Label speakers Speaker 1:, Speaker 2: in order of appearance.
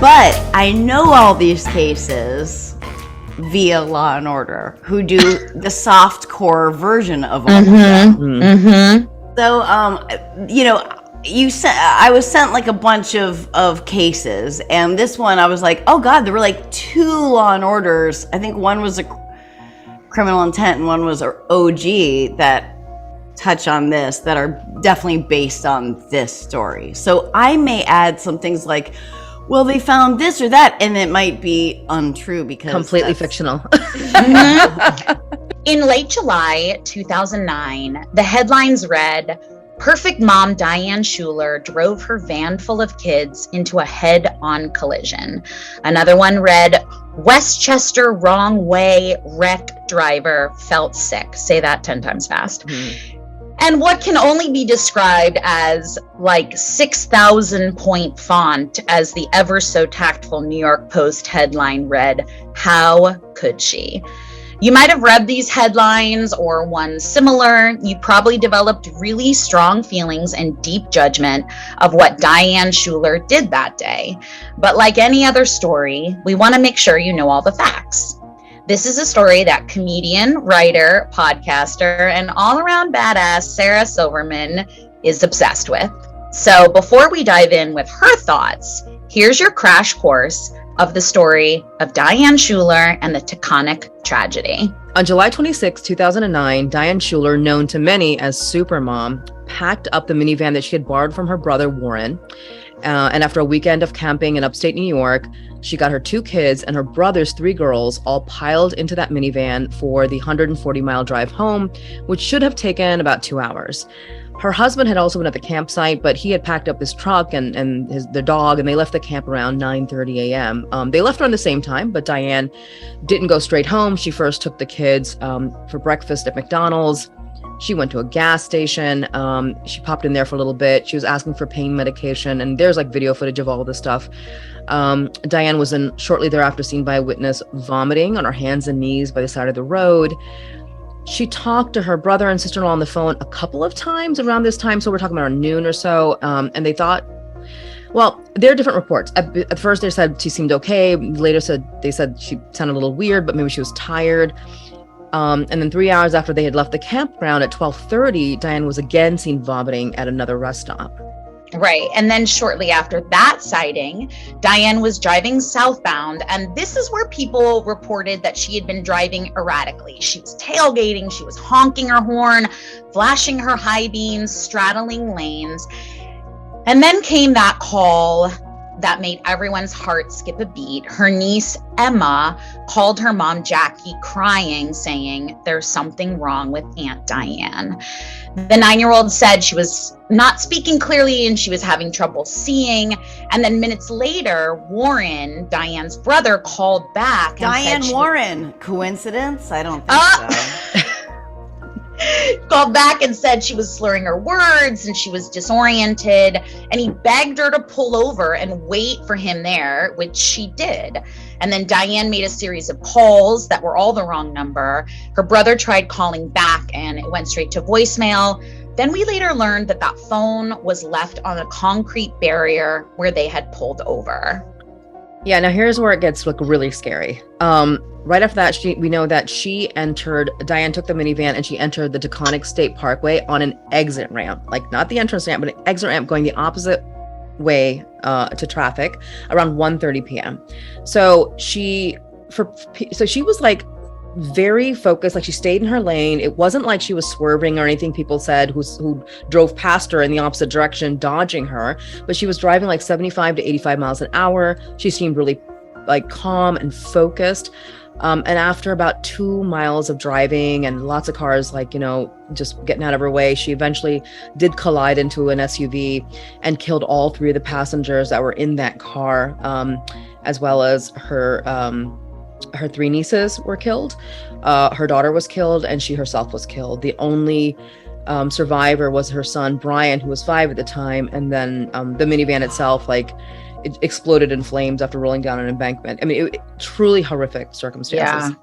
Speaker 1: But I know all these cases via Law and Order, who do the soft core version of all of them.
Speaker 2: Mm-hmm.
Speaker 1: So, I was sent like a bunch of cases, and this one I was like, oh God, there were like 2 Law and Orders. I think one was a criminal intent and one was an OG that touch on this, that are definitely based on this story. So I may add some things like, well, they found this or that, and it might be untrue because
Speaker 3: completely fictional.
Speaker 2: In late July 2009, the headlines read, "Perfect mom Diane Schuler drove her van full of kids into a head-on collision." Another one read, "Westchester wrong way wreck driver felt sick." Say that 10 times fast. And what can only be described as like 6,000 point font as the ever so tactful New York Post headline read, "How could she?" You might have read these headlines or one similar. You probably developed really strong feelings and deep judgment of what Diane Schuler did that day. But like any other story, we want to make sure you know all the facts. This is a story that comedian, writer, podcaster, and all-around badass Sarah Silverman is obsessed with. So before we dive in with her thoughts, here's your crash course of the story of Diane Schuler and the Taconic tragedy.
Speaker 3: On July 26, 2009, Diane Schuler, known to many as Supermom, packed up the minivan that she had borrowed from her brother, Warren. And after a weekend of camping in upstate New York, she got her 2 kids and her brother's 3 girls all piled into that minivan for the 140-mile drive home, which should have taken about 2 hours. Her husband had also been at the campsite, but he had packed up his truck and their dog, and they left the camp around 9:30 a.m. They left around the same time, but Diane didn't go straight home. She first took the kids for breakfast at McDonald's. She went to a gas station. She popped in there for a little bit. She was asking for pain medication, and there's like video footage of all this stuff. Diane was then shortly thereafter seen by a witness vomiting on her hands and knees by the side of the road. She talked to her brother and sister-in-law on the phone a couple of times around this time. So we're talking about around noon or so. And they thought, well, there are different reports. At first they said she seemed okay. Later they said she sounded a little weird, but maybe she was tired. And then 3 hours after they had left the campground at 12:30, Diane was again seen vomiting at another rest stop.
Speaker 2: Right. And then shortly after that sighting, Diane was driving southbound. And this is where people reported that she had been driving erratically. She was tailgating, she was honking her horn, flashing her high beams, straddling lanes. And then came that call that made everyone's heart skip a beat. Her niece, Emma, called her mom, Jackie, crying, saying, "There's something wrong with Aunt Diane." The 9-year-old said she was not speaking clearly and she was having trouble seeing. And then minutes later, Warren, Diane's brother, called back.
Speaker 1: Diane Warren. Coincidence? I don't think so.
Speaker 2: Called back and said she was slurring her words and she was disoriented, and he begged her to pull over and wait for him there, which she did. And then Diane made a series of calls that were all the wrong number. Her brother tried calling back and it went straight to voicemail. Then we later learned that that phone was left on a concrete barrier where they had pulled over.
Speaker 3: Yeah, now here's where it gets really scary. Right after that, we know that Diane took the minivan and she entered the Taconic State Parkway on an exit ramp, like not the entrance ramp, but an exit ramp going the opposite way to traffic around 1:30 p.m. So she was like very focused, like she stayed in her lane. It wasn't like she was swerving or anything people said who drove past her in the opposite direction, dodging her, but she was driving like 75 to 85 miles an hour. She seemed really like calm and focused. And after about 2 miles of driving and lots of cars, just getting out of her way, she eventually did collide into an SUV and killed all 3 of the passengers that were in that car, as well as her 3 nieces were killed. Her daughter was killed and she herself was killed. The only survivor was her son, Brian, who was 5 at the time. And then the minivan itself, it exploded in flames after rolling down an embankment. I mean, truly horrific circumstances.